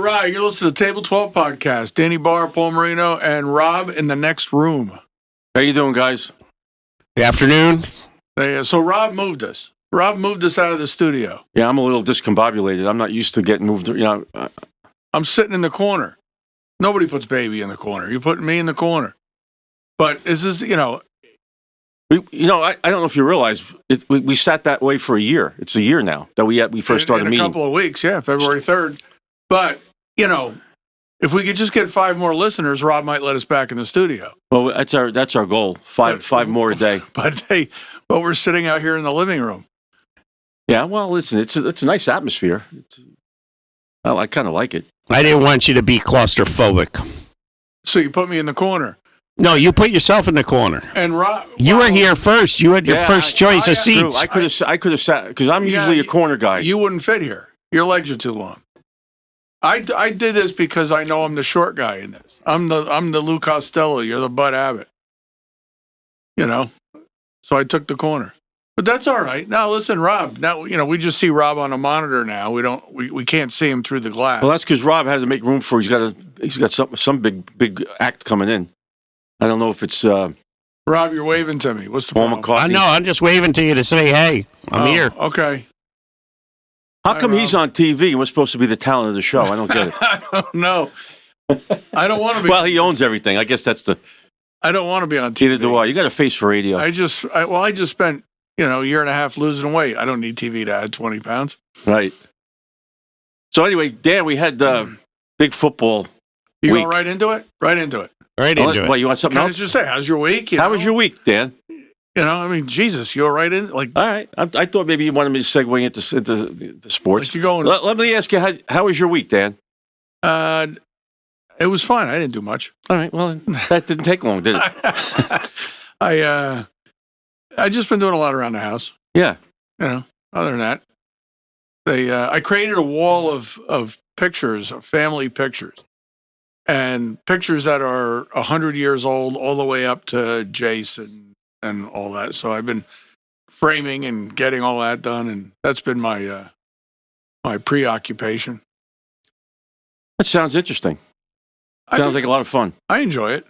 right, you're listening to Table 12 Podcast. Danny Barr, Paul Marino, and Rob in the next room. How you doing, guys? Good afternoon. So Rob moved us. Rob moved us out of the studio. Yeah, I'm a little discombobulated. I'm not used to getting moved. I'm sitting in the corner. Nobody puts baby in the corner. You're putting me in the corner. But is this, I don't know if you realize we sat that way for a year. It's a year now that we first started meeting. In a couple of weeks, yeah, February 3rd. But, if we could just get 5 more listeners, Rob might let us back in the studio. Well, that's our goal. Five more a day. But we're sitting out here in the living room. Yeah, well, listen, it's a nice atmosphere. I kind of like it. I didn't want you to be claustrophobic. So you put me in the corner. No, you put yourself in the corner. And Rob, you were here first. You had your first choice of seats. I could have sat because I'm usually a corner guy. You wouldn't fit here. Your legs are too long. I did this because I know I'm the short guy in this. I'm the Lou Costello. You're the Bud Abbott. So I took the corner. But that's all right. Now listen, Rob. Now we just see Rob on a monitor. Now we can't see him through the glass. Well, that's because Rob has to make room for. He's got some big act coming in. I don't know if it's Rob. You're waving to me. What's the problem? McCartney. No, I'm just waving to you to say, hey, I'm here. Okay. How come he's on TV and we're supposed to be the talent of the show? I don't get it. I don't know. I don't want to be. Well, he owns everything. I guess that's I don't want to be on TV. Neither do I. You got a face for radio. I just spent a year and a half losing weight. I don't need TV to add 20 pounds. Right. So anyway, Dan, we had big football. You week. go right into it? Right into it. Right into it. What, you want something Can else? I just say, how's your week? How was your week, Dan? Jesus, you go right in. All right. I thought maybe you wanted me to segue into sports. Like you're going. Let me ask you, how was your week, Dan? It was fine. I didn't do much. All right. Well, that didn't take long, did it? I just been doing a lot around the house. Yeah. Other than that, I created a wall of pictures, of family pictures, and pictures that are 100 years old, all the way up to Jace and all that. So I've been framing and getting all that done, and that's been my preoccupation. That sounds interesting. Sounds like a lot of fun. I enjoy it.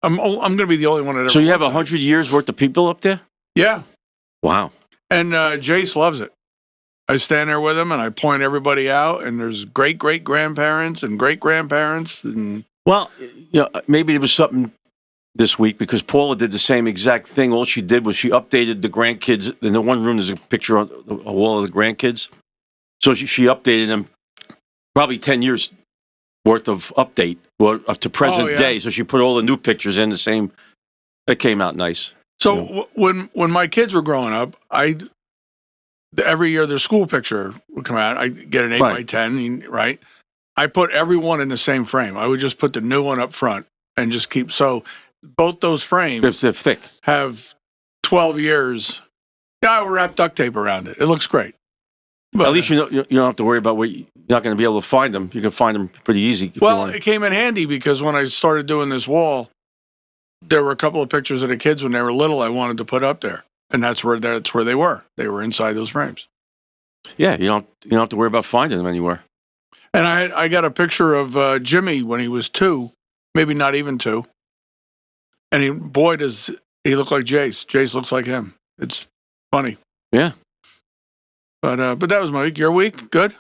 I'm going to be the only one that ever. So you have 100 years worth of people up there? Yeah. Wow. And Jace loves it. I stand there with him and I point everybody out, and there's great-great-grandparents and great-grandparents. And well, maybe it was something this week because Paula did the same exact thing. All she did was she updated the grandkids. In the one room, there's a picture on a wall of the grandkids. So she updated them probably 10 years worth of update up to present day. So she put all the new pictures in the same. It came out nice. So when my kids were growing up, every year their school picture would come out. I get an 8x10, right? I put everyone in the same frame. I would just put the new one up front and just keep. So both those frames they're thick. Have 12 years. Yeah, I would wrap duct tape around it. It looks great. But at least you don't have to worry about you're not going to be able to find them. You can find them pretty easy. Well, it came in handy because when I started doing this wall, there were a couple of pictures of the kids when they were little I wanted to put up there. And that's where they were. They were inside those frames. Yeah, you don't have to worry about finding them anywhere. And I got a picture of Jimmy when he was 2, maybe not even 2. And does he look like Jace. Jace looks like him. It's funny. Yeah. But that was my week. Your week? Good?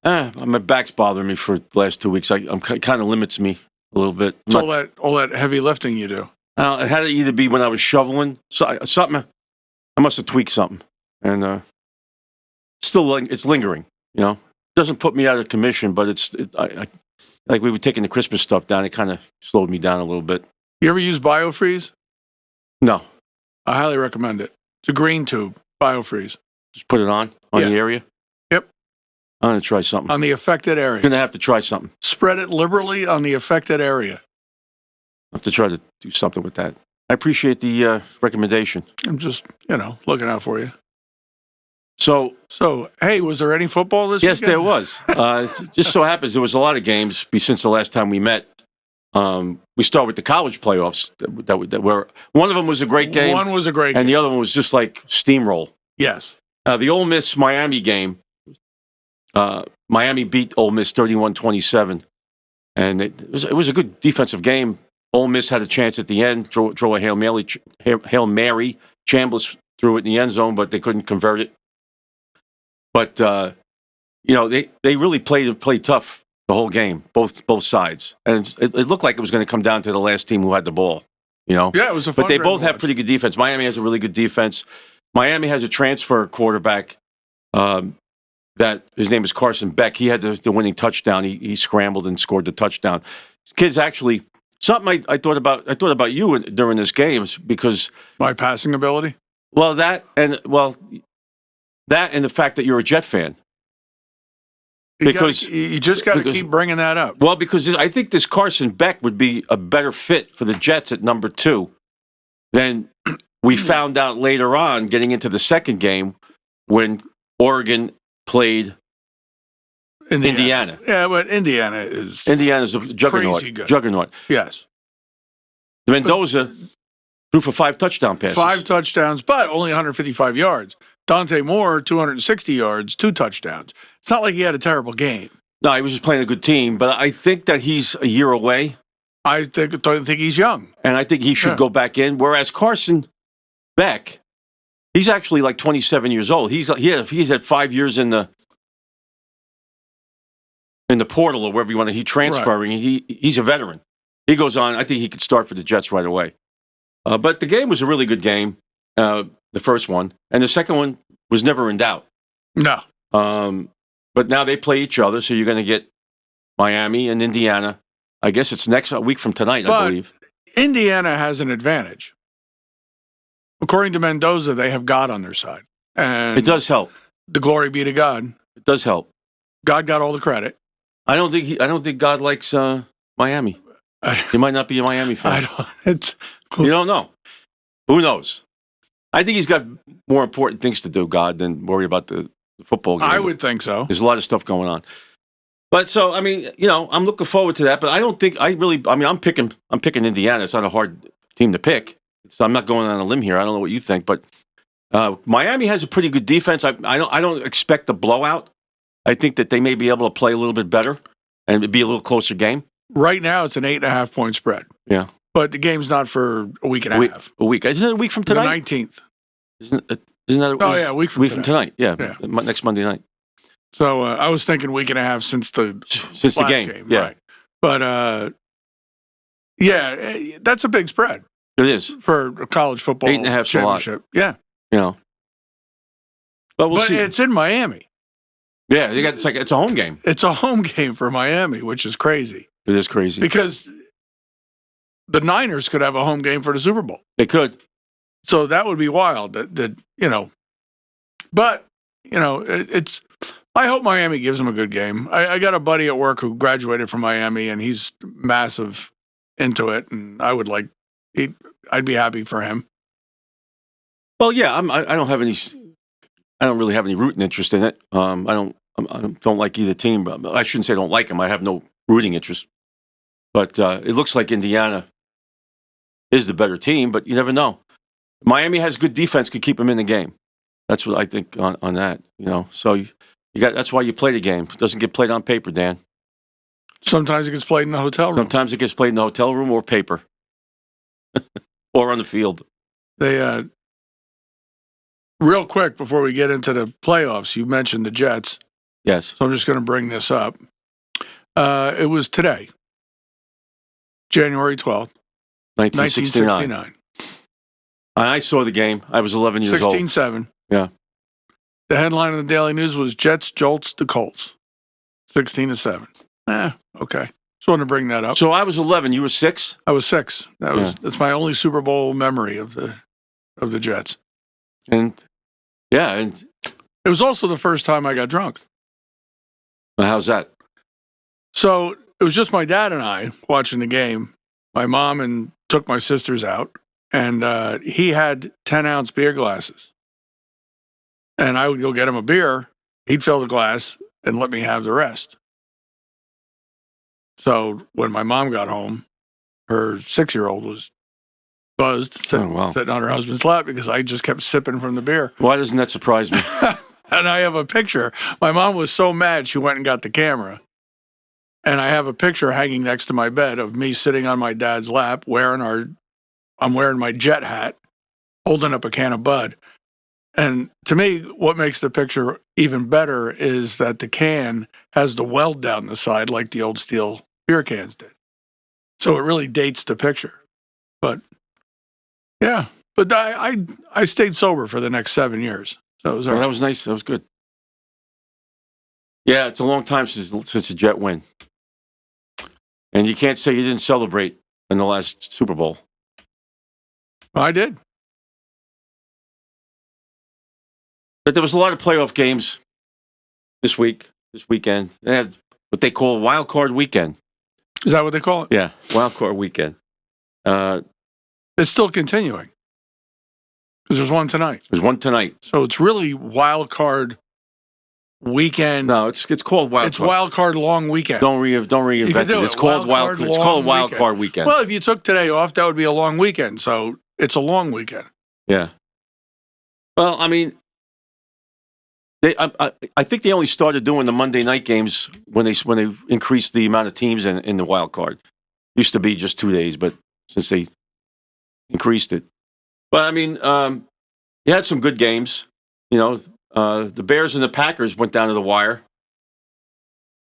My back's bothering me for the last 2 weeks. I'm kind of limits me a little bit. It's all that heavy lifting you do. It had to either be when I was shoveling something. I must have tweaked something, and it's lingering. It doesn't put me out of commission, but like we were taking the Christmas stuff down. It kind of slowed me down a little bit. You ever use BioFreeze? No. I highly recommend it. It's a green tube, BioFreeze. Just put it on the area? Yep. I'm going to try something. On the affected area. Going to have to try something. Spread it liberally on the affected area. I have to try to do something with that. I appreciate the recommendation. I'm just, looking out for you. So, hey, was there any football this weekend? Yes, there was. It just so happens there was a lot of games since the last time we met. We start with the college playoffs. That were one of them was a great game. One was a great game. And the other one was just like steamroll. Yes. The Ole Miss-Miami game, Miami beat Ole Miss 31-27. And it was a good defensive game. Ole Miss had a chance at the end, throw a Hail Mary. Chambliss threw it in the end zone, but they couldn't convert it. But, they really played tough the whole game, both sides. And it looked like it was going to come down to the last team who had the ball, Yeah, it was a fun But they game both to have watch. pretty good defense. Miami has a really good defense. Miami has a transfer quarterback that his name is Carson Beck. He had the winning touchdown. He scrambled and scored the touchdown. This kid's actually something I thought about you during this game because My passing ability? that and the fact that you're a Jet fan. You just got to keep bringing that up. Well, because I think this Carson Beck would be a better fit for the Jets at number 2 than we found out later on getting into the second game when Oregon played Indiana. Yeah, but Indiana's a juggernaut. crazy good. Juggernaut. Yes. Mendoza threw for 5 touchdown passes. 5 touchdowns, but only 155 yards. Dante Moore, 260 yards, 2 touchdowns. It's not like he had a terrible game. No, he was just playing a good team, but I think that he's a year away. I think he's young. And I think he should go back in. Whereas Carson Beck, he's actually like 27 years old. He's had 5 years in the portal or wherever you want to. He's transferring. Right. He's a veteran. He goes on. I think he could start for the Jets right away. But the game was a really good game, the first one. And the second one was never in doubt. No. But now they play each other, so you're going to get Miami and Indiana. I guess it's next week from tonight, I believe. Indiana has an advantage. According to Mendoza, they have God on their side. And it does help. The glory be to God. It does help. God got all the credit. I don't think God likes Miami. He might not be a Miami fan. You don't know. Who knows? I think he's got more important things to do, God, than worry about the football game. I would think so. There's a lot of stuff going on. But so, I mean, I'm looking forward to that. But I don't think I'm picking Indiana. It's not a hard team to pick. So I'm not going on a limb here. I don't know what you think, but Miami has a pretty good defense. I don't expect a blowout. I think that they may be able to play a little bit better and it'd be a little closer game. Right now, it's an 8.5 point spread. Yeah. But the game's not for a week and a half. A week. Isn't it a week from tonight? The 19th. Isn't that a week from tonight. Yeah. Next Monday night. So I was thinking week and a half since the last game. Yeah. Right. But, that's a big spread. It is. For a college football 8.5 championship. Yeah. But we'll see. It's in Miami. Yeah, it's a home game. It's a home game for Miami, which is crazy. It is crazy. Because the Niners could have a home game for the Super Bowl. They could. So that would be wild. But, it's. I hope Miami gives them a good game. I got a buddy at work who graduated from Miami, and he's massive into it, and I'd be happy for him. Well, yeah, I don't really have any rooting interest in it. I don't like either team. But I shouldn't say I don't like them. I have no rooting interest. But it looks like Indiana is the better team, but you never know. Miami has good defense, could keep them in the game. That's what I think on that. So that's why you play the game. It doesn't get played on paper, Dan. Sometimes it gets played in the hotel room. Sometimes it gets played in the hotel room or paper. Or on the field. They real quick before we get into the playoffs, you mentioned the Jets. Yes. So I'm just going to bring this up. It was today, January 12th, 1969. I saw the game. I was 11 years old. 16-7. Yeah. The headline of the Daily News was Jets jolts the Colts. 16-7. Okay. Just wanted to bring that up. So I was 11. You were 6? I was 6. That's my only Super Bowl memory of the Jets. And it was also the first time I got drunk. How's that? So it was just my dad and I watching the game. My mom took my sisters out, and he had 10-ounce beer glasses. And I would go get him a beer. He'd fill the glass and let me have the rest. So when my mom got home, her 6-year-old was buzzed, sitting on her husband's lap because I just kept sipping from the beer. Why doesn't that surprise me? And I have a picture. My mom was so mad she went and got the camera. And I have a picture hanging next to my bed of me sitting on my dad's lap I'm wearing my jet hat, holding up a can of Bud. And to me, what makes the picture even better is that the can has the weld down the side like the old steel beer cans did. So it really dates the picture. But yeah, but I stayed sober for the next 7 years. So it was all right. That was nice. That was good. Yeah, it's a long time since a Jet win. And you can't say you didn't celebrate in the last Super Bowl. I did. But there was a lot of playoff games this weekend. They had what they call wild card weekend. Is that what they call it? Yeah, wild card weekend. It's still continuing. Because there's one tonight. There's one tonight. So it's really wild card weekend. No, it's called wild. It's card. Wild card long weekend. Don't reinvent it. It's called wild. It's called wild card weekend. Well, if you took today off, that would be a long weekend. So it's a long weekend. Yeah. Well, I mean, I think they only started doing the Monday night games when they increased the amount of teams in the wild card. Used to be just 2 days, but since they increased it. But I mean, you had some good games. You know, the Bears and the Packers went down to the wire.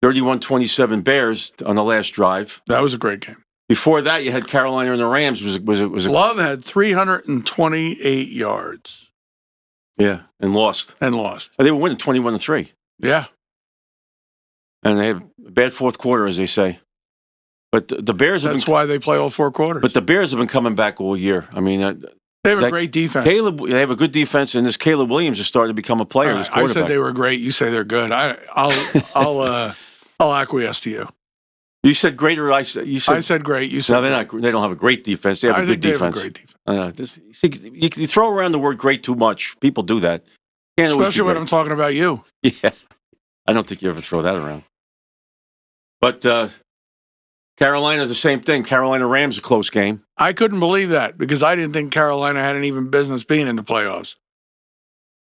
31-27 Bears on the last drive. That was a great game. Before that, you had Carolina and the Rams. Love had 328 yards. Yeah, and lost. They were winning 21-3. Yeah. And they had a bad fourth quarter, as they say. But the Bears That's why they play all four quarters. But the Bears have been coming back all year. I mean, they have a great defense. They have a good defense, and this Caleb Williams is starting to become a player. This quarterback. I said they were great. You say they're good. I'll acquiesce to you. You said great, or I said great. You said no. They don't have a great defense. They have a good defense. They have a great defense. You throw around the word "great" too much. People do that. Especially when I'm talking about you. Yeah, I don't think you ever throw that around. But Carolina, the same thing. Carolina Rams, a close game. I couldn't believe that because I didn't think Carolina had any even business being in the playoffs.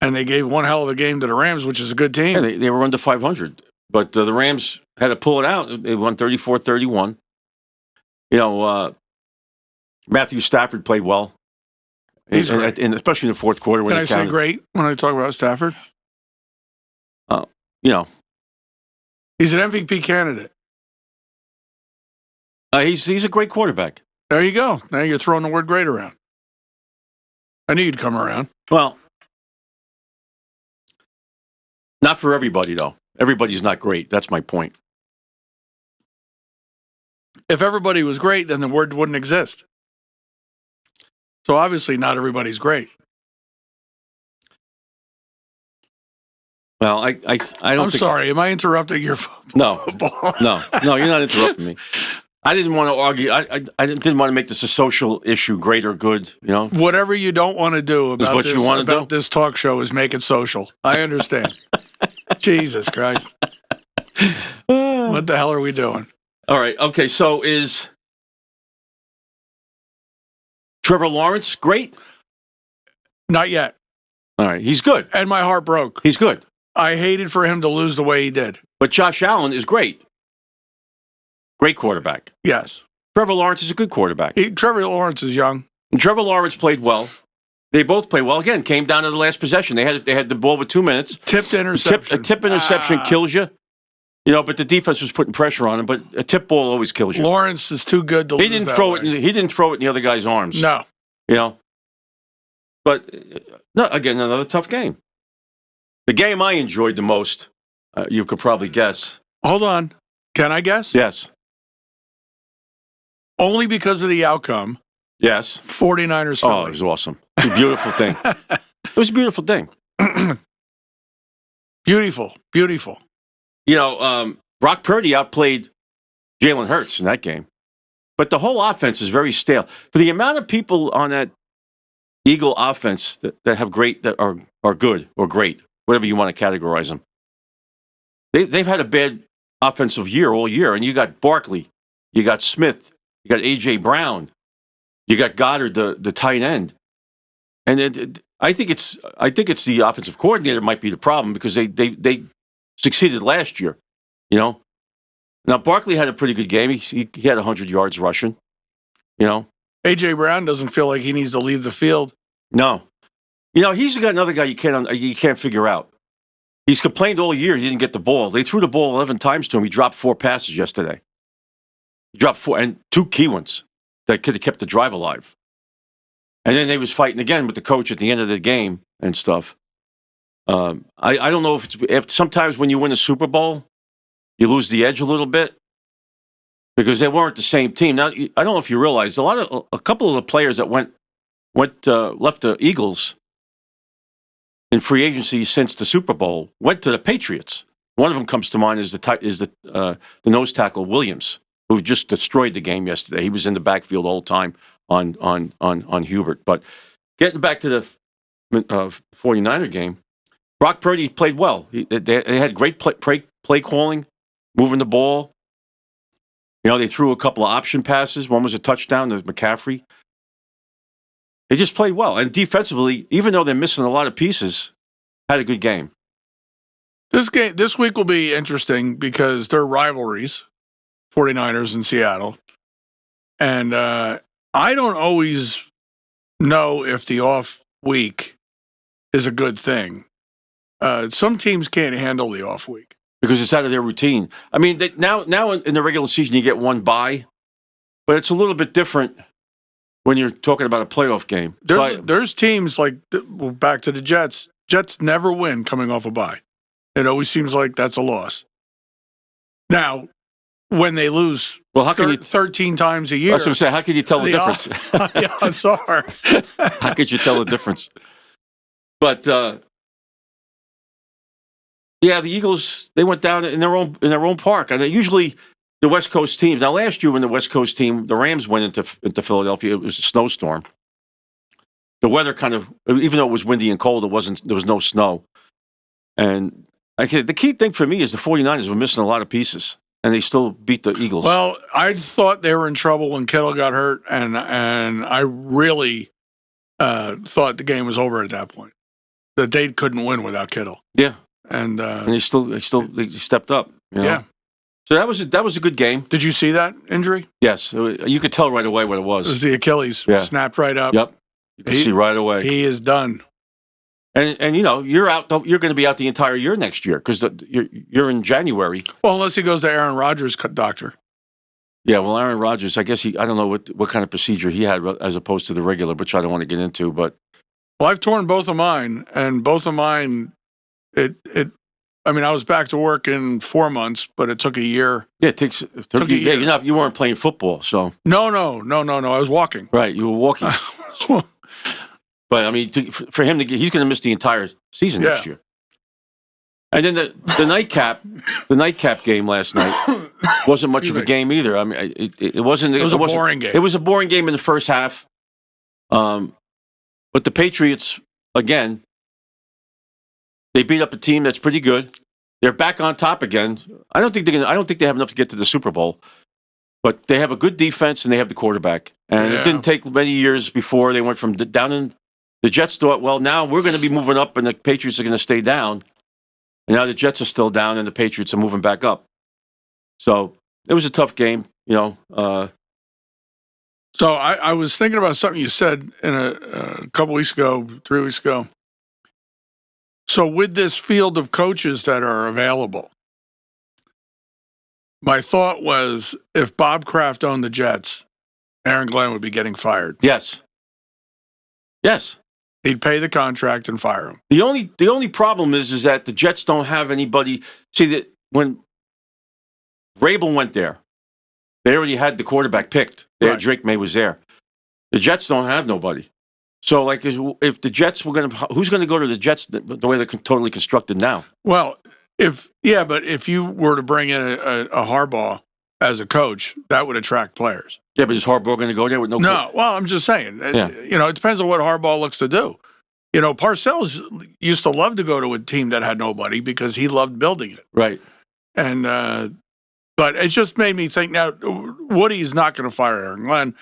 And they gave one hell of a game to the Rams, which is a good team. Yeah, they were under 500. But the Rams had to pull it out. They won 34-31. You know, Matthew Stafford played well. He's great. And especially in the fourth quarter. Can I say great when I talk about Stafford? You know. He's an MVP candidate. He's a great quarterback. There you go. Now you're throwing the word great around. I knew you'd come around. Well, not for everybody, though. Everybody's not great. That's my point. If everybody was great, then the word wouldn't exist. So obviously not everybody's great. Well, I don't I'm sorry. Am I interrupting your football? No, you're not interrupting me. I didn't want to argue. I didn't want to make this a social issue, great or good. You know, whatever you don't want to do about this talk show is make it social. I understand. Jesus Christ! What the hell are we doing? All right. Okay. So is Trevor Lawrence great? Not yet. All right. He's good, and my heart broke. He's good. I hated for him to lose the way he did. But Josh Allen is great. Great quarterback. Yes. Trevor Lawrence is a good quarterback. Trevor Lawrence is young. And Trevor Lawrence played well. They both played well. Again, came down to the last possession. They had the ball with 2 minutes. Tipped interception. A tip interception kills you. You know, but the defense was putting pressure on him. But a tip ball always kills you. Lawrence is too good to lose He didn't throw it in the other guy's arms. No. You know. But no, again, another tough game. The game I enjoyed the most, you could probably guess. Hold on. Can I guess? Yes. Only because of the outcome. Yes. 49ers Philly. Oh, it was awesome. It was a beautiful thing. It was a beautiful thing. Beautiful. Beautiful. You know, Brock Purdy outplayed Jalen Hurts in that game. But the whole offense is very stale. For the amount of people on that Eagle offense that have great, that are good or great, whatever you want to categorize them, they've had a bad offensive year all year. And you got Barkley, you got Smith, you got A.J. Brown, you got Goddard, the tight end. And I think it's the offensive coordinator might be the problem because they succeeded last year. You know, now Barkley had a pretty good game. He had 100 yards rushing. You know, A.J. Brown doesn't feel like he needs to leave the field. No, you know he's got another guy you can't figure out. He's complained all year he didn't get the ball. They threw the ball 11 times to him. He dropped 4 passes yesterday. He dropped 4 and 2 key ones that could have kept the drive alive. And then they was fighting again with the coach at the end of the game and stuff. I don't know if sometimes when you win a Super Bowl, you lose the edge a little bit because they weren't the same team. Now I don't know if you realize a couple of the players that left the Eagles in free agency since the Super Bowl went to the Patriots. One of them comes to mind is the nose tackle Williams, who just destroyed the game yesterday. He was in the backfield all the time on Hubert. But getting back to the 49er game, Brock Purdy played well. They had great play calling, moving the ball. You know, they threw a couple of option passes. One was a touchdown to McCaffrey. They just played well. And defensively, even though they're missing a lot of pieces, had a good game. This week will be interesting because they're rivalries, 49ers and Seattle. And I don't always know if the off week is a good thing. Some teams can't handle the off week. Because it's out of their routine. I mean, now in the regular season, you get one bye, but it's a little bit different when you're talking about a playoff game. There's teams like, back to the Jets. Jets never win coming off a bye. It always seems like that's a loss. Now, when they lose 13 times a year. That's what I'm saying. How can you tell the difference? Yeah, I'm sorry. How could you tell the difference? But, yeah, the Eagles, they went down in their own park. And usually the West Coast teams. Now, last year when the West Coast team, the Rams went into Philadelphia, it was a snowstorm. The weather kind of, even though it was windy and cold, there was no snow. And the key thing for me is the 49ers were missing a lot of pieces, and they still beat the Eagles. Well, I thought they were in trouble when Kittle got hurt, and I really thought the game was over at that point. That they couldn't win without Kittle. Yeah. And they stepped up. You know? Yeah. So that was a good game. Did you see that injury? Yes, you could tell right away what it was. It was the Achilles. Yeah. Snapped right up. Yep. You can see right away. He is done. And you know you're out. You're going to be out the entire year next year because you're in January. Well, unless he goes to Aaron Rodgers' doctor. Yeah. Well, Aaron Rodgers. I guess I don't know what kind of procedure he had as opposed to the regular, which I don't want to get into. But well, I've torn both of mine, and both of mine. I mean, I was back to work in 4 months, but it took a year. Yeah, it took a year. Yeah, you weren't playing football, so. No. I was walking. Right, you were walking. But I mean, for him he's going to miss the entire season next year. And then the nightcap game last night wasn't much of a game either. I mean, it wasn't. It was a boring game. It was a boring game in the first half. But the Patriots again. They beat up a team that's pretty good. They're back on top again. I don't think they have enough to get to the Super Bowl, but they have a good defense and they have the quarterback. And It didn't take many years before they went from down in. The Jets thought, well, now we're going to be moving up and the Patriots are going to stay down. And now the Jets are still down and the Patriots are moving back up. So it was a tough game, you know. So I was thinking about something you said in a couple weeks ago, 3 weeks ago. So with this field of coaches that are available, my thought was if Bob Kraft owned the Jets, Aaron Glenn would be getting fired. Yes. He'd pay the contract and fire him. The only problem is that the Jets don't have anybody. See, that when Vrabel went there, they already had the quarterback picked. Drake May was there. The Jets don't have nobody. So, like, if the Jets were who's going to go to the Jets the way they're totally constructed now? Well, but if you were to bring in a Harbaugh as a coach, that would attract players. Yeah, but is Harbaugh going to go there with no? No. Well, I'm just saying. Yeah. You know, it depends on what Harbaugh looks to do. You know, Parcells used to love to go to a team that had nobody because he loved building it. Right. And but it just made me think now. Woody's not going to fire Aaron Glenn,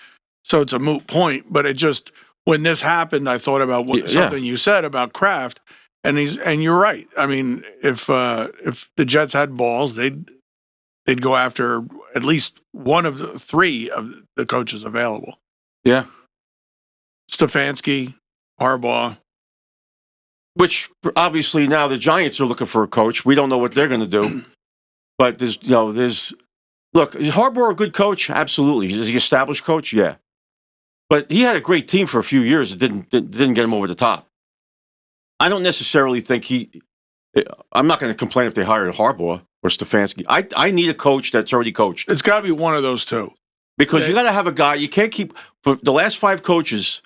so it's a moot point. But it just when this happened, I thought about something you said about Kraft, and you're right. I mean, if the Jets had balls, they'd go after at least one of the three of the coaches available. Yeah. Stefanski, Harbaugh. Which obviously now the Giants are looking for a coach. We don't know what they're going to do. But look, is Harbaugh a good coach? Absolutely. Is he an established coach? Yeah. But he had a great team for a few years. It didn't get him over the top. I don't necessarily think I'm not going to complain if they hired Harbaugh or Stefanski. I need a coach that's already coached. It's got to be one of those two. Because you got to have a guy. You can't keep for the last 5 coaches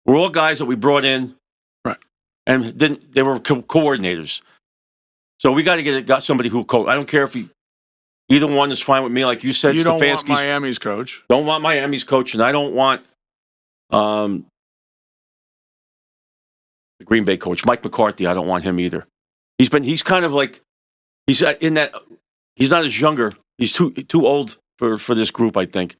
were all guys that we brought in, right? And they were coordinators. So we got to got somebody who coach. I don't care if either one is fine with me. Like you said, you don't want Miami's coach. Don't want Miami's coach, and I don't want the Green Bay coach, Mike McCarthy. I don't want him either. He's kind of like he's in that. He's not as younger. He's too old for this group. I think.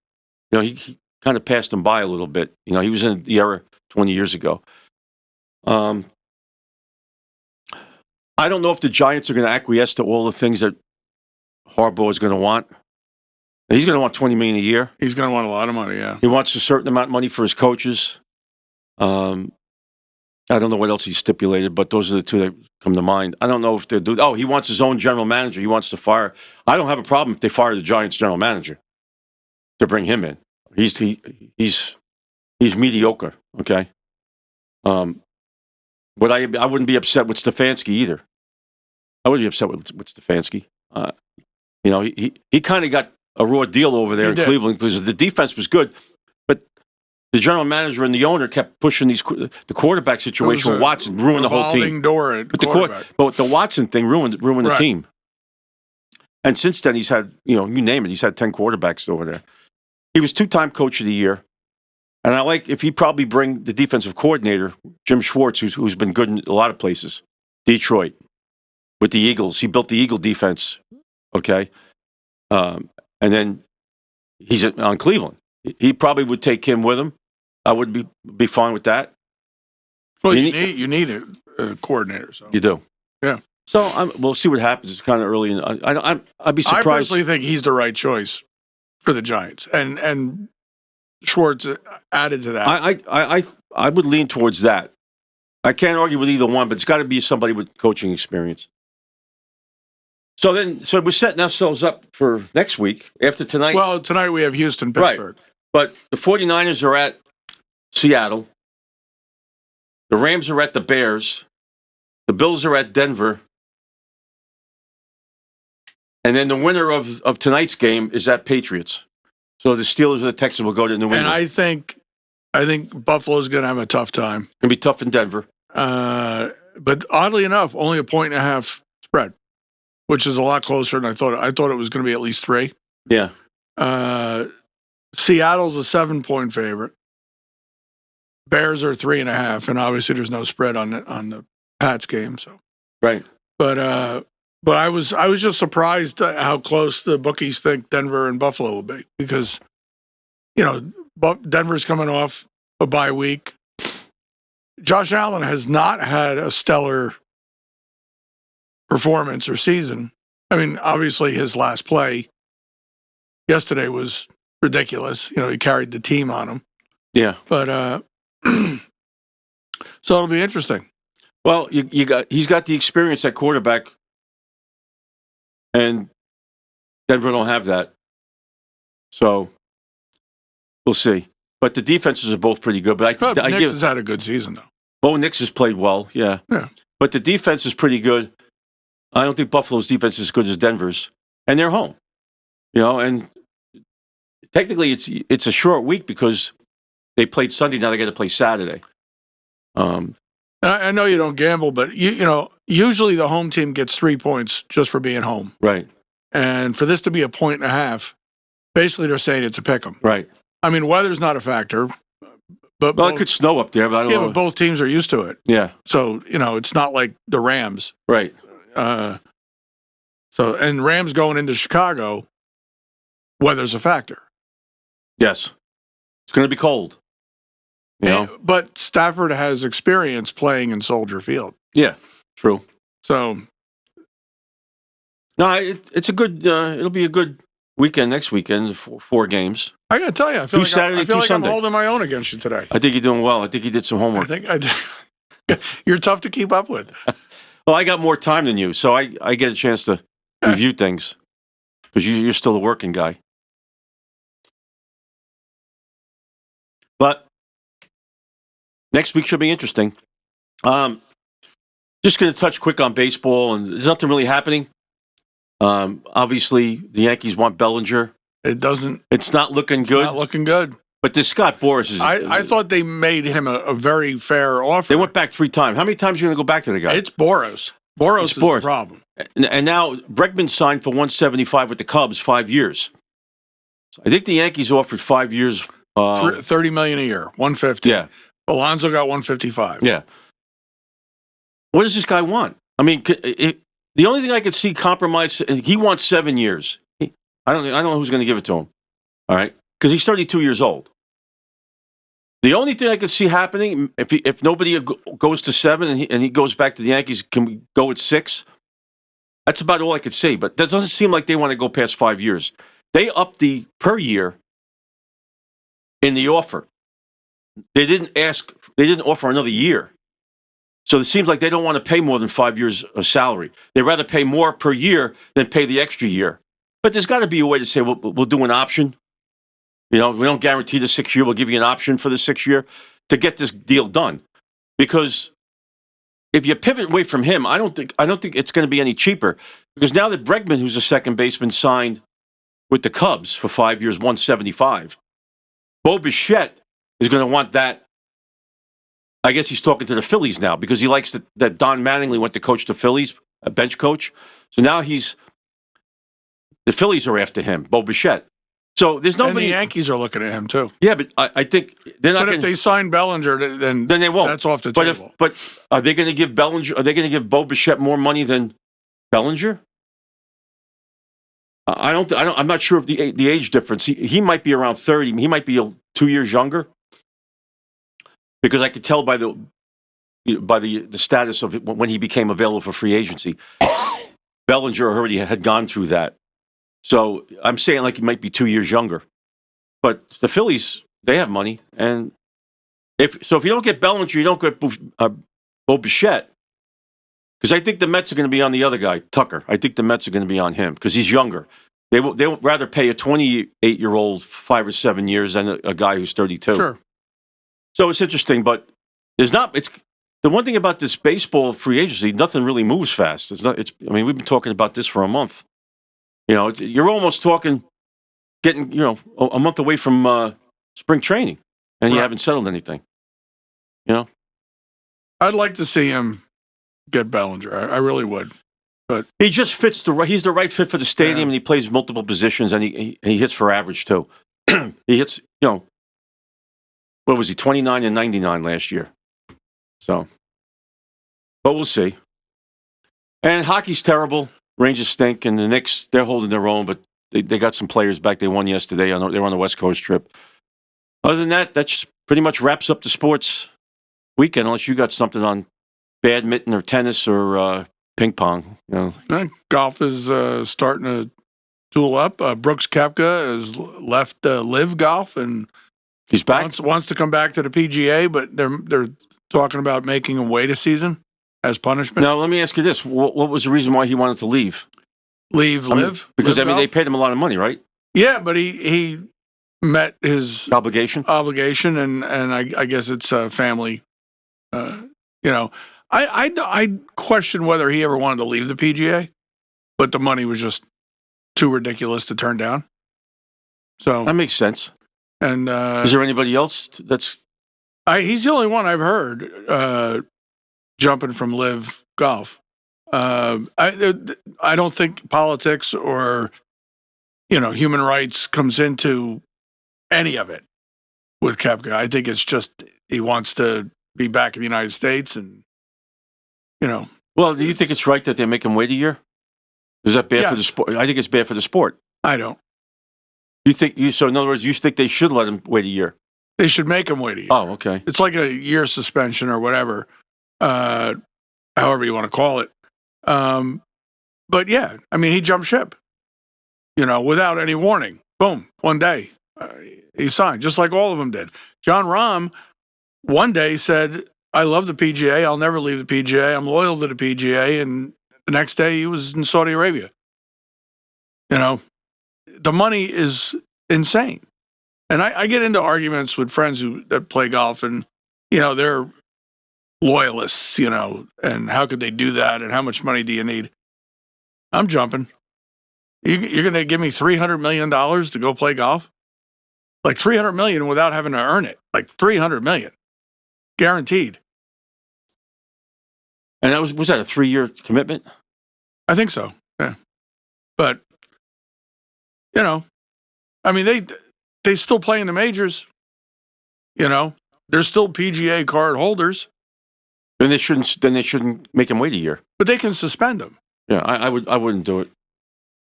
He kind of passed him by a little bit. He was in the era 20 years ago. I don't know if the Giants are going to acquiesce to all the things that Harbaugh is going to want. He's going to want $20 million a year. He's going to want a lot of money, yeah. He wants a certain amount of money for his coaches. I don't know what else he stipulated, but those are the two that come to mind. I don't know if they'll do. Oh, he wants his own general manager. He wants to fire. I don't have a problem if they fire the Giants' general manager to bring him in. He's mediocre. Okay. But I wouldn't be upset with Stefanski either. I wouldn't be upset with Stefanski. He kind of got a raw deal over there in Cleveland because the defense was good, but the general manager and the owner kept pushing the quarterback situation with Watson, ruined the whole team. Door at quarterback. But the Watson thing ruined the team. And since then, he's had, you name it, he's had 10 quarterbacks over there. He was 2-time coach of the year. And I like if he probably bring the defensive coordinator, Jim Schwartz, who's been good in a lot of places, Detroit, with the Eagles. He built the Eagle defense, okay? And then he's on Cleveland. He probably would take him with him. I would be fine with that. Well, you need a coordinator. So. You do. Yeah. So we'll see what happens. It's kind of early. I'd be surprised. I personally think he's the right choice for the Giants. And Schwartz added to that. I would lean towards that. I can't argue with either one, but it's got to be somebody with coaching experience. So we're setting ourselves up for next week after tonight. Well, tonight we have Houston, Pittsburgh. Right. But the 49ers are at Seattle. The Rams are at the Bears. The Bills are at Denver. And then the winner of tonight's game is at Patriots. So the Steelers or the Texans will go to New England. And I think Buffalo's going to have a tough time. It's going to be tough in Denver. But oddly enough, only a 1.5 spread, which is a lot closer than I thought. I thought it was going to be at least 3. Yeah. Seattle's a 7-point favorite. Bears are 3.5, and obviously there's no spread on the Pats game. So right. But I was just surprised at how close the bookies think Denver and Buffalo will be because, Denver's coming off a bye week. Josh Allen has not had a stellar performance or season. I mean, obviously his last play yesterday was ridiculous. He carried the team on him. Yeah. But so it'll be interesting. Well, he's got the experience at quarterback. And Denver don't have that. So we'll see. But the defenses are both pretty good. But Nix has had a good season, though. Bo Nix has played well, yeah. But the defense is pretty good. I don't think Buffalo's defense is as good as Denver's. And they're home. And technically it's a short week because they played Sunday, now they got to play Saturday. I know you don't gamble, but usually the home team gets 3 points just for being home. Right. And for this to be a 1.5, basically they're saying it's a pick 'em. Right. I mean, weather's not a factor. But it could snow up there, but I don't know. But both teams are used to it. Yeah. So, it's not like the Rams. Right. And Rams going into Chicago, weather's a factor. Yes. It's going to be cold. You know? But Stafford has experience playing in Soldier Field. Yeah, true. So, no, it's a good. It'll be a good weekend next weekend. 4 games. I got to tell you, I feel Two like, Saturday, I feel two like Sunday. I'm holding my own against you today. I think you're doing well. I think you did some homework. You're tough to keep up with. Well, I got more time than you, so I get a chance to review things because you're still a working guy. But next week should be interesting. Just going to touch quick on baseball, and there's nothing really happening. Obviously, the Yankees want Bellinger. It's not looking good. Not looking good. But this Scott Boras is. I thought they made him a very fair offer. They went back 3 times. How many times are you going to go back to the guy? It's Boras. Boras is the problem. And now Bregman signed for $175 with the Cubs, 5 years. So I think the Yankees offered 5 years. $30 million a year, $150. Yeah. Alonso got $155. Yeah. What does this guy want? I mean, the only thing I could see compromise, he wants 7 years. I don't know who's going to give it to him. All right, because he's 32 years old. The only thing I could see happening, if nobody goes to 7 and he goes back to the Yankees, can we go at 6? That's about all I could say. But that doesn't seem like they want to go past 5 years. They upped the per year in the offer. They didn't offer another year. So it seems like they don't want to pay more than 5 years of salary. They'd rather pay more per year than pay the extra year. But there's got to be a way to say, we'll do an option. You know, we don't guarantee the 6 year. We'll give you an option for the 6 year to get this deal done. Because if you pivot away from him, I don't think it's going to be any cheaper. Because now that Bregman, who's a second baseman, signed with the Cubs for 5 years, $175, Bo Bichette is going to want that. I guess he's talking to the Phillies now because he likes that Don Mattingly went to coach the Phillies, a bench coach. So now the Phillies are after him, Bo Bichette. So there's nobody. And the Yankees are looking at him too. Yeah, but I think they're not. But if they sign Bellinger, then they won't. That's off the table. But are they going to give Bellinger? Are they going to give Bo Bichette more money than Bellinger? I'm not sure of the age difference. He might be around 30. He might be 2 years younger. Because I could tell by the status of it when he became available for free agency, Bellinger already had gone through that. So I'm saying like he might be 2 years younger. But the Phillies, they have money, and if you don't get Bellinger, you don't get Bo Bichette. Because I think the Mets are going to be on the other guy, Tucker. I think the Mets are going to be on him because he's younger. They would rather pay a 28-year-old 5 or 7 years than a guy who's 32. Sure. So it's interesting, but it's the one thing about this baseball free agency, nothing really moves fast. I mean, we've been talking about this for a month. You know, you're almost talking getting, a month away from spring training, and you haven't settled anything. You know? I'd like to see him get Bellinger. I really would. But he just fits he's the right fit for the stadium, and he plays multiple positions, and he hits for average too. He hits, what was he, 29 and 99 last year. So, but we'll see. And hockey's terrible. Rangers stink, and the Knicks, they're holding their own, but they got some players back. They won yesterday. They were on the West Coast trip. Other than that, that just pretty much wraps up the sports weekend, unless you got something on badminton or tennis or ping pong. Golf is starting to tool up. Brooks Koepka has left Live Golf, and he's back. Wants to come back to the PGA, but they're talking about making him wait a season as punishment. Now, let me ask you this: what was the reason why he wanted to leave? Live? Because Live they paid him a lot of money, right? Yeah, but he met his obligation, and I guess it's a family. I question whether he ever wanted to leave the PGA, but the money was just too ridiculous to turn down. So that makes sense. And is there anybody else that's? He's the only one I've heard jumping from Live Golf. I don't think politics or human rights comes into any of it with Koepka. I think it's just he wants to be back in the United States, and Well, do you think it's right that they make him wait a year? Is that bad for the sport? I think it's bad for the sport. I don't. You think so? In other words, you think they should let him wait a year? They should make him wait a year. Oh, okay. It's like a year suspension or whatever, however you want to call it. But yeah, I mean, he jumped ship, without any warning. Boom, one day he signed, just like all of them did. John Rahm one day said, I love the PGA. I'll never leave the PGA. I'm loyal to the PGA. And the next day he was in Saudi Arabia. The money is insane. And I get into arguments with friends that play golf, and, they're loyalists, and how could they do that? And how much money do you need? I'm jumping. You're going to give me $300 million to go play golf? Like $300 million without having to earn it. Like $300 million. Guaranteed. And was that a 3-year commitment? I think so, yeah. But, I mean, they still play in the majors. They're still PGA card holders. Then they shouldn't make him wait a year. But they can suspend him. Yeah, I wouldn't do it.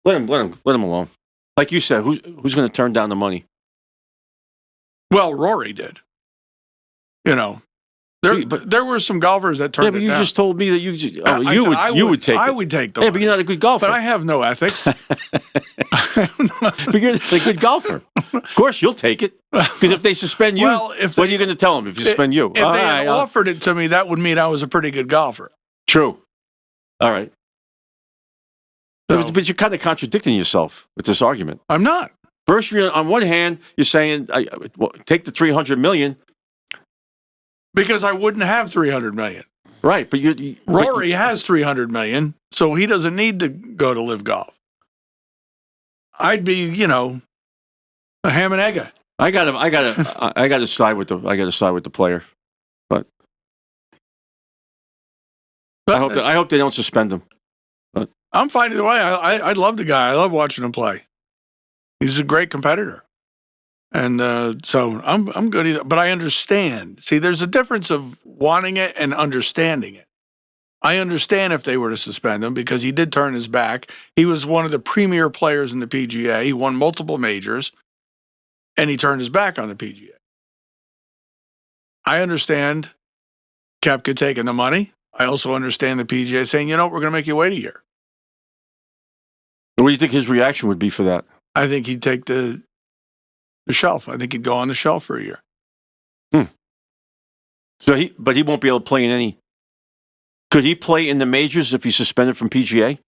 Let him alone. Like you said, who's going to turn down the money? Well, Rory did. There were some golfers that turned it down. Yeah, but you just told me that you would take it. I would take them. Yeah, but you're not a good golfer. But I have no ethics. But you're a good golfer. Of course, you'll take it. Because if they suspend you, what are you going to tell them if you suspend you? If they had offered it to me, that would mean I was a pretty good golfer. True. All right. But you're kind of contradicting yourself with this argument. I'm not. First, on one hand, you're saying, take the $300 million. Because I wouldn't have $300 million. Right, but Rory has $300 million, so he doesn't need to go to live golf. I'd be, a ham and egg. I gotta side with the player, but I hope they don't suspend him. But I'm fine either way. I love the guy. I love watching him play. He's a great competitor. And so I'm good either. But I understand. See, there's a difference of wanting it and understanding it. I understand if they were to suspend him because he did turn his back. He was one of the premier players in the PGA. He won multiple majors, and he turned his back on the PGA. I understand Koepka taking the money. I also understand the PGA saying, we're going to make you wait a year. What do you think his reaction would be for that? I think he'd take the shelf. I think he'd go on the shelf for a year. So he won't be able to play in any. Could he play in the majors if he's suspended from PGA?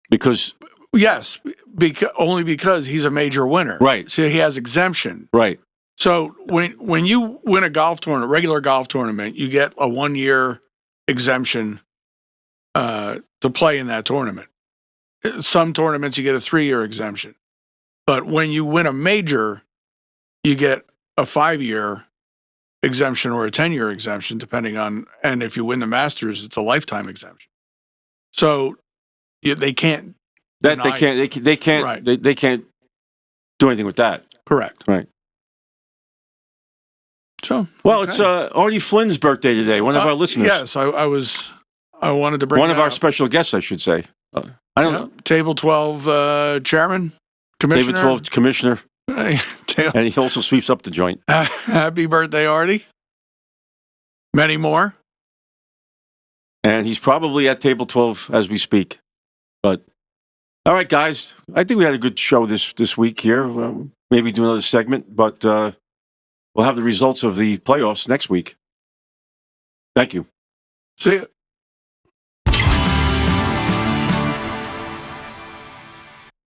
Because yes, only because he's a major winner. Right. So he has exemption. Right. So when you win a golf tournament, regular golf tournament, you get a 1-year exemption to play in that tournament. Some tournaments you get a 3-year exemption. But when you win a major, you get a 5-year exemption or a 10-year exemption, depending on, and if you win the Masters, it's a lifetime exemption. So they can't. They can't. Right. They can't do anything with that. Correct. Right. So It's Artie Flynn's birthday today. One of our listeners. Yes, I wanted to bring one of our special guests, I should say. I don't know. Table 12 chairman. Commissioner. David 12 commissioner. And he also sweeps up the joint. Happy birthday, Artie. Many more. And he's probably at table 12 as we speak. But, all right, guys. I think we had a good show this week here. Maybe do another segment, but we'll have the results of the playoffs next week. Thank you. See you.